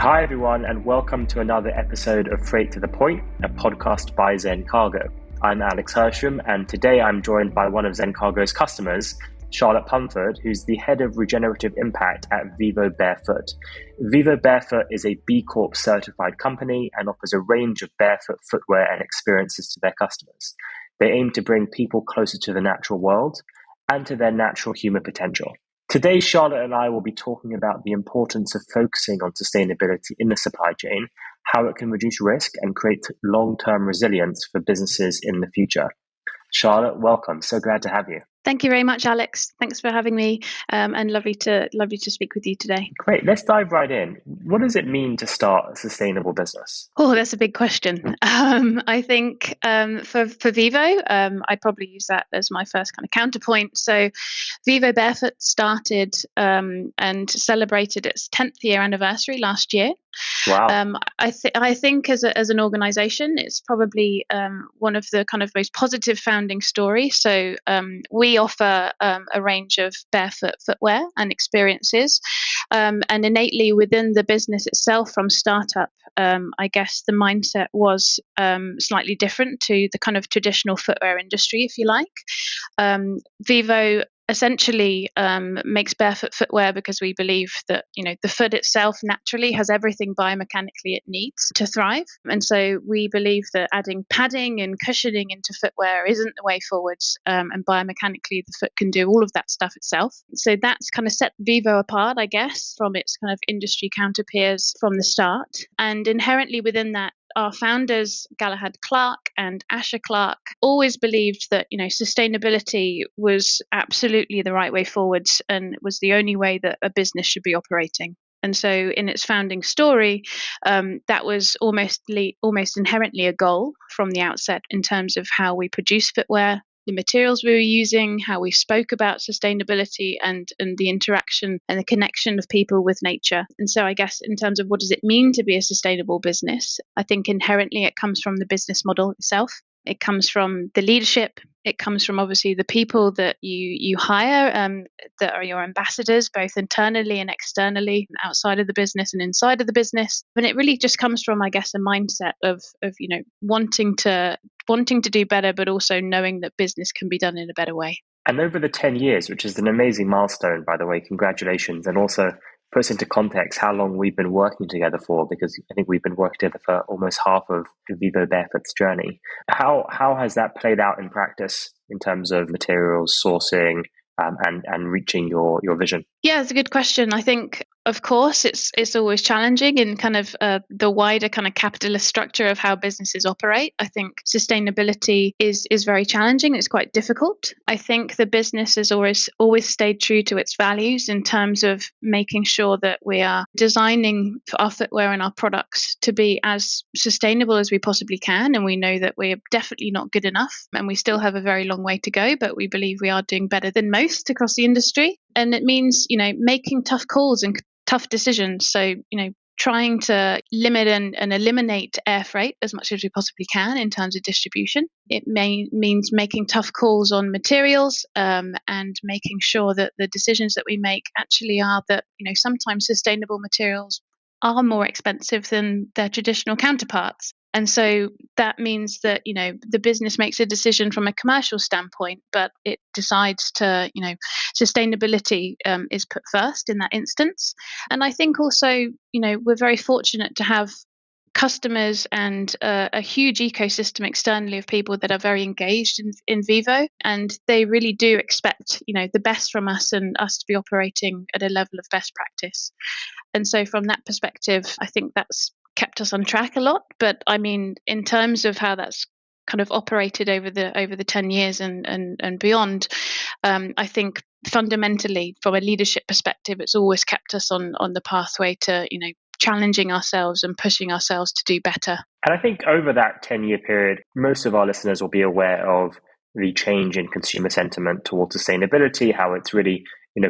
Hi everyone, and welcome to another episode of Freight to the Point, a podcast by Zen Cargo. I'm Alex Hersham, and today I'm joined by one of Zen Cargo's customers, Charlotte Pumford, who's the head of regenerative impact at Vivobarefoot. Vivobarefoot is a B Corp certified company and offers a range of barefoot footwear and experiences to their customers. They aim to bring people closer to the natural world and to their natural human potential. Today, Charlotte and I will be talking about the importance of focusing on sustainability in the supply chain, how it can reduce risk and create long-term resilience for businesses in the future. Charlotte, welcome. So glad to have you. Thank you very much, Alex. Thanks for having me, and lovely to speak with you today. Great. Let's dive right in. What does it mean to start a sustainable business? Oh, that's a big question. I think for Vivo, I'd probably use that as my first kind of counterpoint. So Vivobarefoot started and celebrated its 10th year anniversary last year. Wow. I think as an organisation, it's probably one of the kind of most positive founding stories. So we offer a range of barefoot footwear and experiences, and innately within the business itself, from startup, I guess the mindset was slightly different to the kind of traditional footwear industry, if you like. Vivo essentially makes barefoot footwear because we believe that the foot itself naturally has everything biomechanically it needs to thrive, and so we believe that adding padding and cushioning into footwear isn't the way forwards, and biomechanically the foot can do all of that stuff itself. So that's kind of set Vivo apart, I guess, from its kind of industry counterpeers from the start, and inherently within that, our founders, Galahad Clark and Asher Clark, always believed that sustainability was absolutely the right way forwards and was the only way that a business should be operating. And so in its founding story, that was almost inherently a goal from the outset in terms of how we produce footwear, the materials we were using, how we spoke about sustainability and the interaction and the connection of people with nature. And so I guess in terms of what does it mean to be a sustainable business, I think inherently it comes from the business model itself. It comes from the leadership. It comes from obviously the people that you hire, that are your ambassadors, both internally and externally, outside of the business and inside of the business. And it really just comes from, I guess, a mindset of wanting to do better, but also knowing that business can be done in a better way. And over the 10 years, which is an amazing milestone, by the way, congratulations, and also puts into context how long we've been working together for, because I think we've been working together for almost half of Vivobarefoot's journey. How has that played out in practice in terms of materials, sourcing, and reaching your vision? Yeah, it's a good question. I think, of course, it's always challenging in kind of the wider kind of capitalist structure of how businesses operate. I think sustainability is very challenging. It's quite difficult. I think the business has always stayed true to its values in terms of making sure that we are designing our footwear and our products to be as sustainable as we possibly can. And we know that we're definitely not good enough, and we still have a very long way to go, but we believe we are doing better than most across the industry. And it means, making tough calls and tough decisions. So, trying to limit and eliminate air freight as much as we possibly can in terms of distribution. It means making tough calls on materials, and making sure that the decisions that we make actually are that, sometimes sustainable materials are more expensive than their traditional counterparts. And so that means that, the business makes a decision from a commercial standpoint, but it decides to, sustainability is put first in that instance. And I think also, we're very fortunate to have customers and a huge ecosystem externally of people that are very engaged in Vivo, and they really do expect, the best from us and us to be operating at a level of best practice. And so from that perspective, I think that's kept us on track a lot. But I mean, in terms of how that's kind of operated over the 10 years and beyond, I think fundamentally from a leadership perspective, it's always kept us on the pathway to, challenging ourselves and pushing ourselves to do better. And I think over that 10-year period, most of our listeners will be aware of the change in consumer sentiment towards sustainability, how it's really,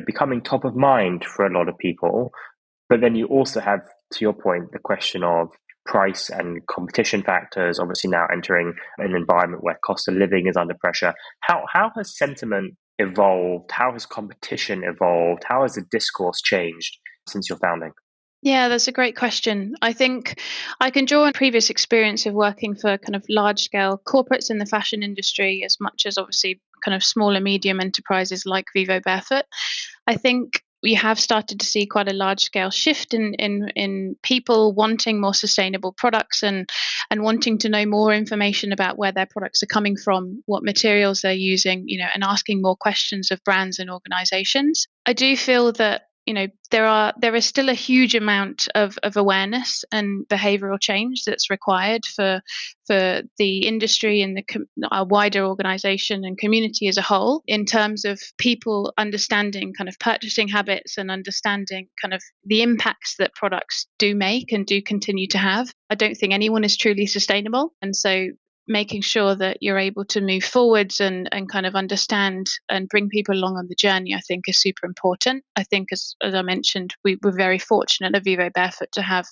becoming top of mind for a lot of people. But then you also have, to your point, the question of price and competition factors, obviously now entering an environment where cost of living is under pressure. How has sentiment evolved? How has competition evolved? How has the discourse changed since your founding? Yeah, that's a great question. I think I can draw on previous experience of working for kind of large scale corporates in the fashion industry, as much as obviously kind of small and medium enterprises like Vivo Barefoot. I think we have started to see quite a large scale shift in people wanting more sustainable products and wanting to know more information about where their products are coming from, what materials they're using, and asking more questions of brands and organizations. I do feel that there is still a huge amount of awareness and behavioral change that's required for the industry and our wider organization and community as a whole, in terms of people understanding kind of purchasing habits and understanding kind of the impacts that products do make and do continue to have. I don't think anyone is truly sustainable, and so making sure that you're able to move forwards and kind of understand and bring people along on the journey, I think, is super important. I think, as I mentioned, we're very fortunate at Vivo Barefoot to have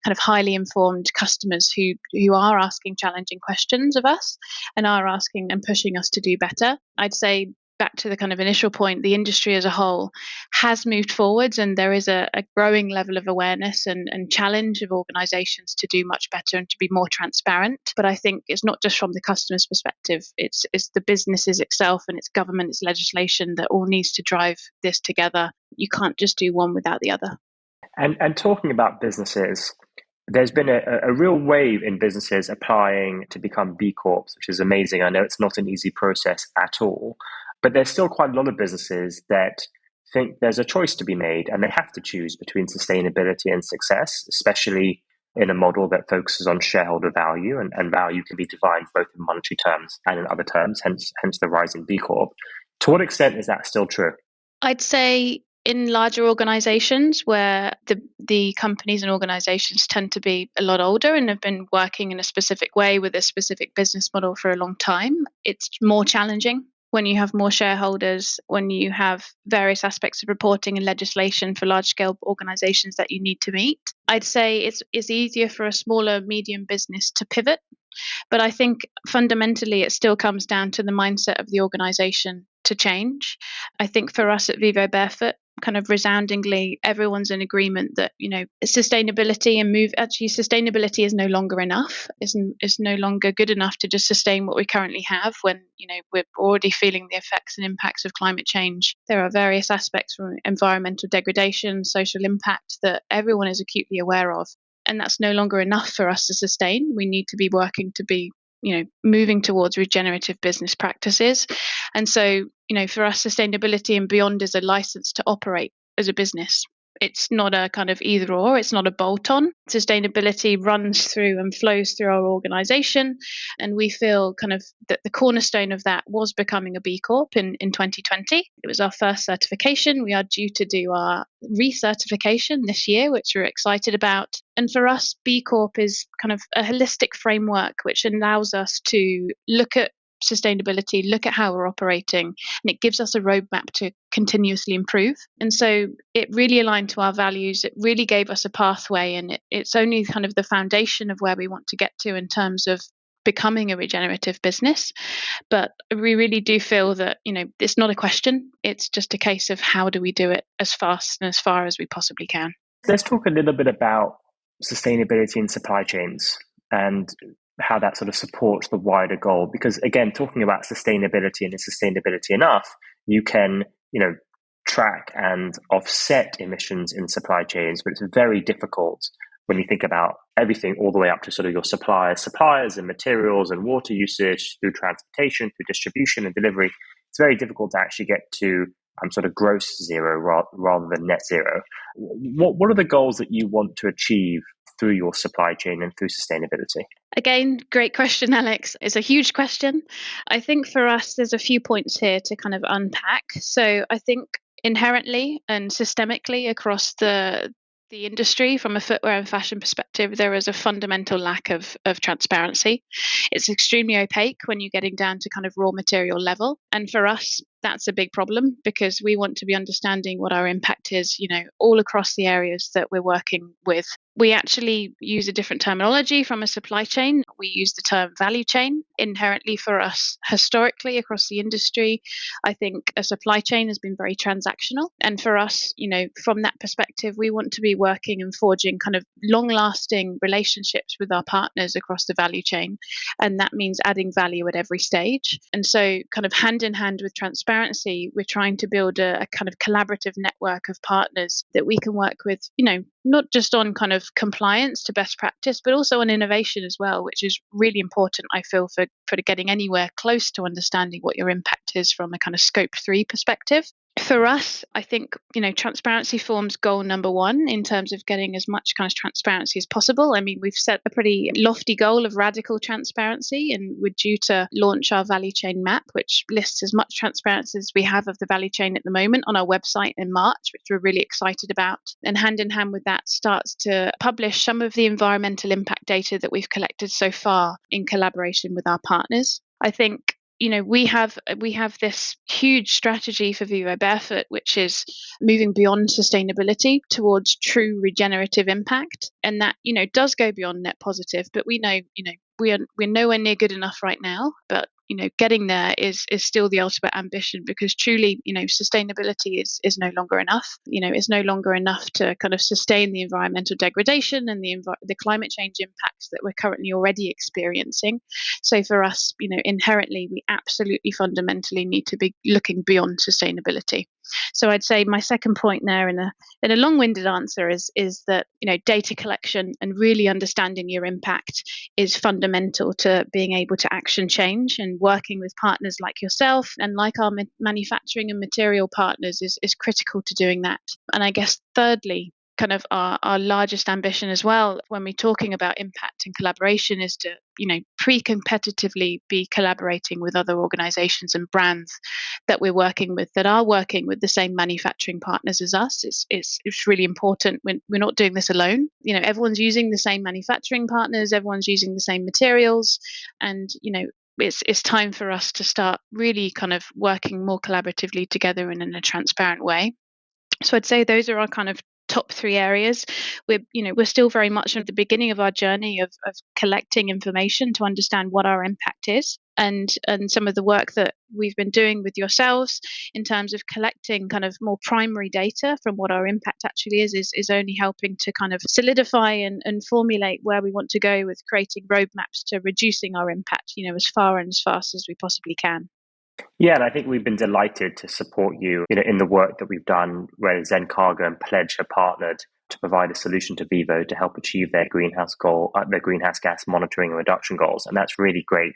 kind of highly informed customers who are asking challenging questions of us and are asking and pushing us to do better. I'd say, back to the kind of initial point, the industry as a whole has moved forwards, and there is a growing level of awareness and challenge of organizations to do much better and to be more transparent. But I think it's not just from the customer's perspective, it's the businesses itself and its government, its legislation that all needs to drive this together. You can't just do one without the other. And talking about businesses, there's been a real wave in businesses applying to become B Corps, which is amazing. I know it's not an easy process at all, but there's still quite a lot of businesses that think there's a choice to be made and they have to choose between sustainability and success, especially in a model that focuses on shareholder value, and value can be defined both in monetary terms and in other terms, hence the rise in B Corp. To what extent is that still true? I'd say in larger organizations where the companies and organizations tend to be a lot older and have been working in a specific way with a specific business model for a long time, it's more challenging. When you have more shareholders, when you have various aspects of reporting and legislation for large scale organizations that you need to meet, I'd say it's easier for a smaller, medium business to pivot. But I think fundamentally it still comes down to the mindset of the organization to change. I think for us at Vivo Barefoot, kind of resoundingly, everyone's in agreement that, sustainability is no longer enough. Is no longer good enough to just sustain what we currently have when, we're already feeling the effects and impacts of climate change. There are various aspects from environmental degradation, social impact that everyone is acutely aware of. And that's no longer enough for us to sustain. We need to be working to be, moving towards regenerative business practices. And so, for us, sustainability and beyond is a license to operate as a business. It's not a kind of either or, it's not a bolt-on. Sustainability runs through and flows through our organization. And we feel kind of that the cornerstone of that was becoming a B Corp in 2020. It was our first certification. We are due to do our recertification this year, which we're excited about. And for us, B Corp is kind of a holistic framework which allows us to look at sustainability, look at how we're operating, and it gives us a roadmap to continuously improve. And so it really aligned to our values. It really gave us a pathway, and it's only kind of the foundation of where we want to get to in terms of becoming a regenerative business. But we really do feel that, it's not a question. It's just a case of how do we do it as fast and as far as we possibly can. Let's talk a little bit about sustainability in supply chains and how that sort of supports the wider goal. Because again, talking about sustainability and is sustainability enough, you can, track and offset emissions in supply chains, but it's very difficult when you think about everything all the way up to sort of your suppliers and materials and water usage through transportation, through distribution and delivery. It's very difficult to actually get to sort of gross zero rather than net zero. What are the goals that you want to achieve through your supply chain and through sustainability? Again, great question, Alex. It's a huge question. I think for us, there's a few points here to kind of unpack. So I think inherently and systemically across the industry, from a footwear and fashion perspective, there is a fundamental lack of transparency. It's extremely opaque when you're getting down to kind of raw material level. And for us, that's a big problem, because we want to be understanding what our impact is, all across the areas that we're working with. We actually use a different terminology from a supply chain. We use the term value chain. Inherently for us, historically across the industry, I think a supply chain has been very transactional. And for us, from that perspective, we want to be working and forging kind of long-lasting relationships with our partners across the value chain. And that means adding value at every stage. And so kind of hand in hand with transparency, we're trying to build a kind of collaborative network of partners that we can work with, not just on kind of compliance to best practice, but also on innovation as well, which is really important, I feel, for getting anywhere close to understanding what your impact is from a kind of scope 3 perspective. For us, I think, transparency forms goal number one in terms of getting as much kind of transparency as possible. I mean, we've set a pretty lofty goal of radical transparency, and we're due to launch our value chain map, which lists as much transparency as we have of the value chain at the moment on our website in March, which we're really excited about. And hand in hand with that, starts to publish some of the environmental impact data that we've collected so far in collaboration with our partners. I think we have this huge strategy for Vivobarefoot, which is moving beyond sustainability towards true regenerative impact, and that does go beyond net positive. But we know we're nowhere near good enough right now. But getting there is still the ultimate ambition, because truly, sustainability is no longer enough. It's no longer enough to kind of sustain the environmental degradation and the climate change impacts that we're currently already experiencing. So for us, inherently, we absolutely fundamentally need to be looking beyond sustainability. So I'd say my second point there in a long-winded answer is that data collection and really understanding your impact is fundamental to being able to action change, and working with partners like yourself and like our manufacturing and material partners is critical to doing that. And I guess thirdly, kind of our largest ambition as well when we're talking about impact and collaboration is to pre-competitively be collaborating with other organizations and brands that we're working with, that are working with the same manufacturing partners as us. It's really important. We're not doing this alone. Everyone's using the same manufacturing partners, everyone's using the same materials, and it's time for us to start really kind of working more collaboratively together and in a transparent way. So I'd say those are our kind of top three areas. We're still very much at the beginning of our journey of collecting information to understand what our impact is, and some of the work that we've been doing with yourselves in terms of collecting kind of more primary data from what our impact actually is only helping to kind of solidify and formulate where we want to go with creating roadmaps to reducing our impact, as far and as fast as we possibly can. Yeah, and I think we've been delighted to support you, in the work that we've done, where 𝑧𝑛cargo and 𝑝𝑒𝑑 have partnered to provide a solution to Vivo to help achieve their greenhouse gas monitoring and reduction goals, and that's really great.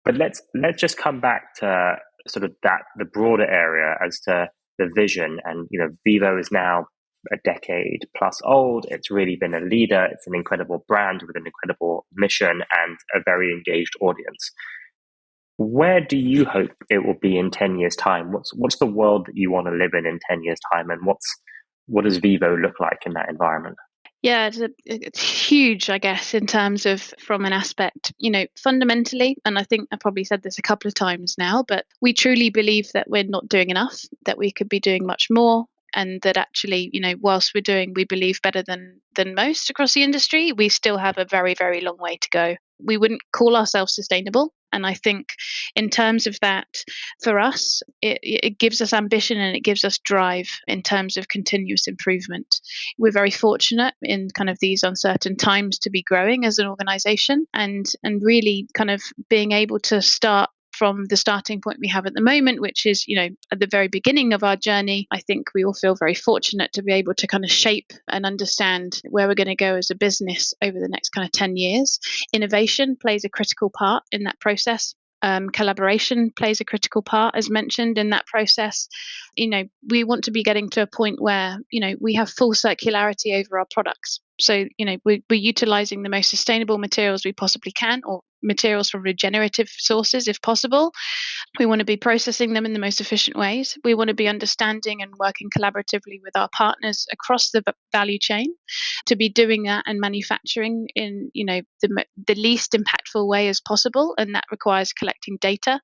But let's just come back to sort of the broader area as to the vision. And Vivo is now a decade plus old. It's really been a leader. It's an incredible brand with an incredible mission and a very engaged audience. Where do you hope it will be in 10 years' time? What's the world that you want to live in 10 years' time, and what does Vivo look like in that environment? Yeah, it's huge, I guess, in terms of from an aspect, fundamentally, and I think I probably said this a couple of times now, but we truly believe that we're not doing enough, that we could be doing much more, and that actually, whilst we're doing, we believe, better than most across the industry, we still have a very, very long way to go. We wouldn't call ourselves sustainable. And I think in terms of that, for us, it gives us ambition and it gives us drive in terms of continuous improvement. We're very fortunate in kind of these uncertain times to be growing as an organization and really kind of being able to start from the starting point we have at the moment, which is, at the very beginning of our journey. I think we all feel very fortunate to be able to kind of shape and understand where we're going to go as a business over the next kind of 10 years. Innovation plays a critical part in that process. Collaboration plays a critical part, as mentioned, in that process. We want to be getting to a point where, we have full circularity over our products. So, we're utilizing the most sustainable materials we possibly can, or materials from regenerative sources if possible. We want to be processing them in the most efficient ways. We want to be understanding and working collaboratively with our partners across the value chain to be doing that and manufacturing in, the least impactful way as possible. And that requires collecting data,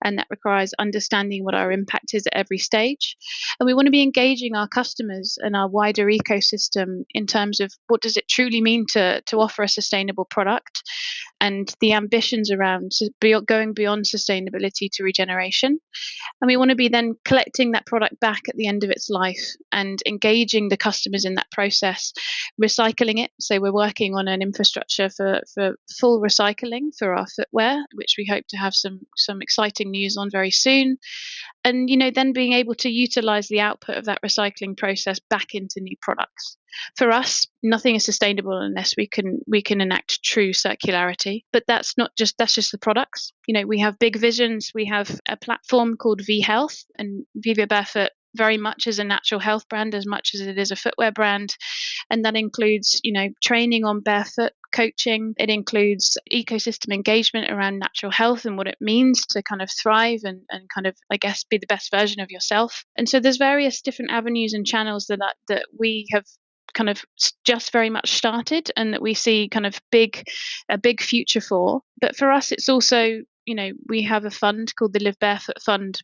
and that requires understanding what our impact is at every stage. And we want to be engaging our customers and our wider ecosystem in terms of what does it truly mean to offer a sustainable product, and the ambitions around going beyond sustainability to regeneration. And we want to be then collecting that product back at the end of its life and engaging the customers in that process, recycling it. So we're working on an infrastructure for full recycling for our footwear, which we hope to have some exciting news on very soon. And then being able to utilize the output of that recycling process back into new products. For us, nothing is sustainable unless we can enact true circularity. But that's just the products. We have big visions. We have a platform called ℎ𝑒alth, and Vivobarefoot very much is a natural health brand as much as it is a footwear brand. And that includes, training on barefoot, coaching. It includes ecosystem engagement around natural health and what it means to kind of thrive and kind of, I guess, be the best version of yourself. And so there's various different avenues and channels that we have kind of just very much started and that we see kind of a big future for. But for us, it's also, we have a fund called the Live Barefoot Fund.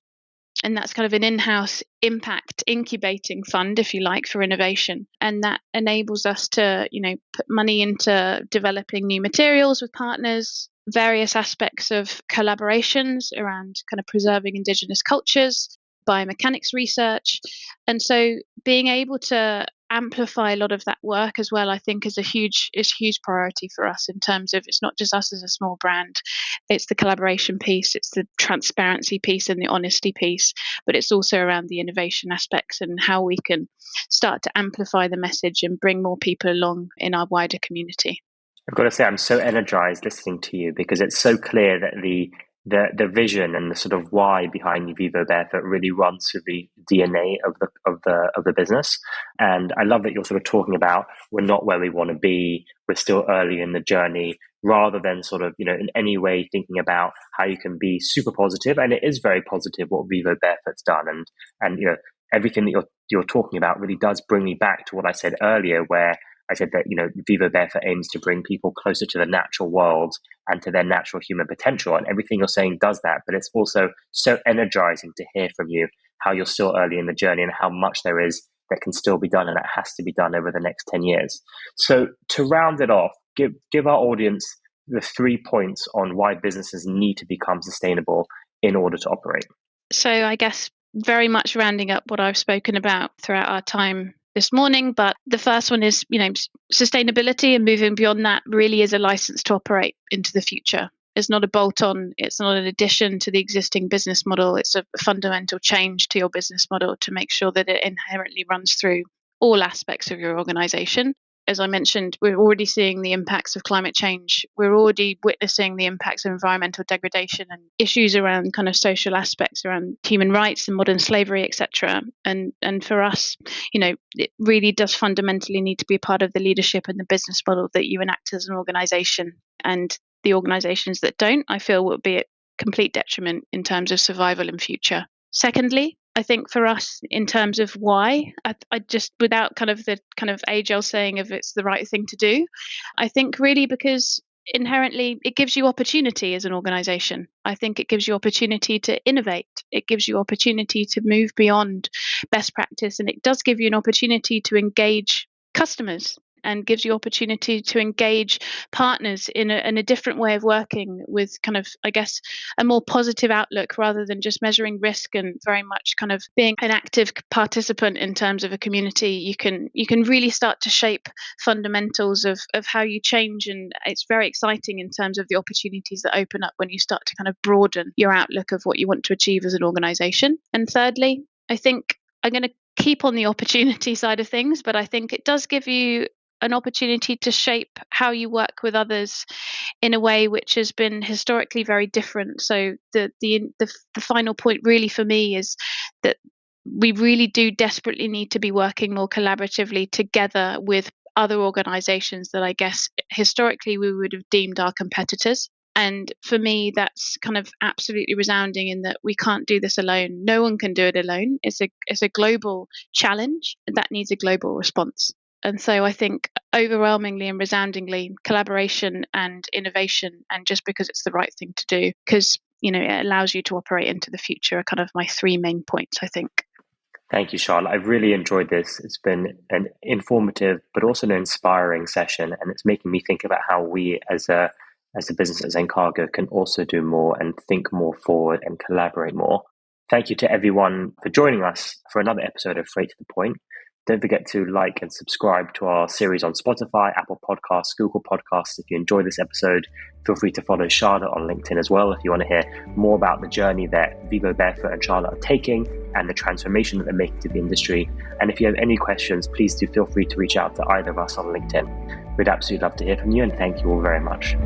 And that's kind of an in-house impact incubating fund, if you like, for innovation. And that enables us to, put money into developing new materials with partners, various aspects of collaborations around kind of preserving Indigenous cultures, biomechanics research. And so being able to amplify a lot of that work as well, I think is a huge priority for us in terms of it's not just us as a small brand, it's the collaboration piece, it's the transparency piece and the honesty piece, but it's also around the innovation aspects and how we can start to amplify the message and bring more people along in our wider community. I've got to say, I'm so energized listening to you because it's so clear that the vision and the sort of why behind Vivobarefoot really runs through the DNA of the business. And I love that you're sort of talking about we're not where we want to be, we're still early in the journey, rather than sort of, in any way thinking about how you can be super positive. And it is very positive what Vivobarefoot's done. And everything that you're talking about really does bring me back to what I said earlier, where I said that, Vivobarefoot aims to bring people closer to the natural world and to their natural human potential. And everything you're saying does that. But it's also so energizing to hear from you how you're still early in the journey and how much there is that can still be done and that has to be done over the next 10 years. So to round it off, give our audience the 3 points on why businesses need to become sustainable in order to operate. So I guess very much rounding up what I've spoken about throughout our time this morning, but the first one is, sustainability and moving beyond that really is a license to operate into the future. It's not a bolt-on, it's not an addition to the existing business model, it's a fundamental change to your business model to make sure that it inherently runs through all aspects of your organization. As I mentioned, we're already seeing the impacts of climate change. We're already witnessing the impacts of environmental degradation and issues around kind of social aspects around human rights and modern slavery, etc. And for us, it really does fundamentally need to be a part of the leadership and the business model that you enact as an organization. And the organizations that don't, I feel, will be at complete detriment in terms of survival and future. Secondly, I think for us, in terms of why, I just, without kind of the kind of age-old saying if it's the right thing to do, I think really because inherently it gives you opportunity as an organization. I think it gives you opportunity to innovate. It gives you opportunity to move beyond best practice, and it does give you an opportunity to engage customers and gives you opportunity to engage partners in a different way of working with kind of, I guess, a more positive outlook rather than just measuring risk and very much kind of being an active participant in terms of a community. You can really start to shape fundamentals of how you change, and it's very exciting in terms of the opportunities that open up when you start to kind of broaden your outlook of what you want to achieve as an organization. And thirdly, I think I'm going to keep on the opportunity side of things, but I think it does give you an opportunity to shape how you work with others in a way which has been historically very different. So the final point really for me is that we really do desperately need to be working more collaboratively together with other organizations that I guess historically we would have deemed our competitors. And for me, that's kind of absolutely resounding in that we can't do this alone. No one can do it alone. It's a global challenge that needs a global response. And so I think overwhelmingly and resoundingly, collaboration and innovation, and just because it's the right thing to do, because it allows you to operate into the future, are kind of my three main points, I think. Thank you, Charlotte. I've really enjoyed this. It's been an informative, but also an inspiring session, and it's making me think about how we, as a business at 𝑧encargo, can also do more and think more forward and collaborate more. Thank you to everyone for joining us for another episode of Freight to the Point. Don't forget to like and subscribe to our series on Spotify, Apple Podcasts, Google Podcasts. If you enjoy this episode, feel free to follow Charlotte on LinkedIn as well if you want to hear more about the journey that Vivobarefoot and Charlotte are taking and the transformation that they're making to the industry. And if you have any questions, please do feel free to reach out to either of us on LinkedIn. We'd absolutely love to hear from you, and thank you all very much.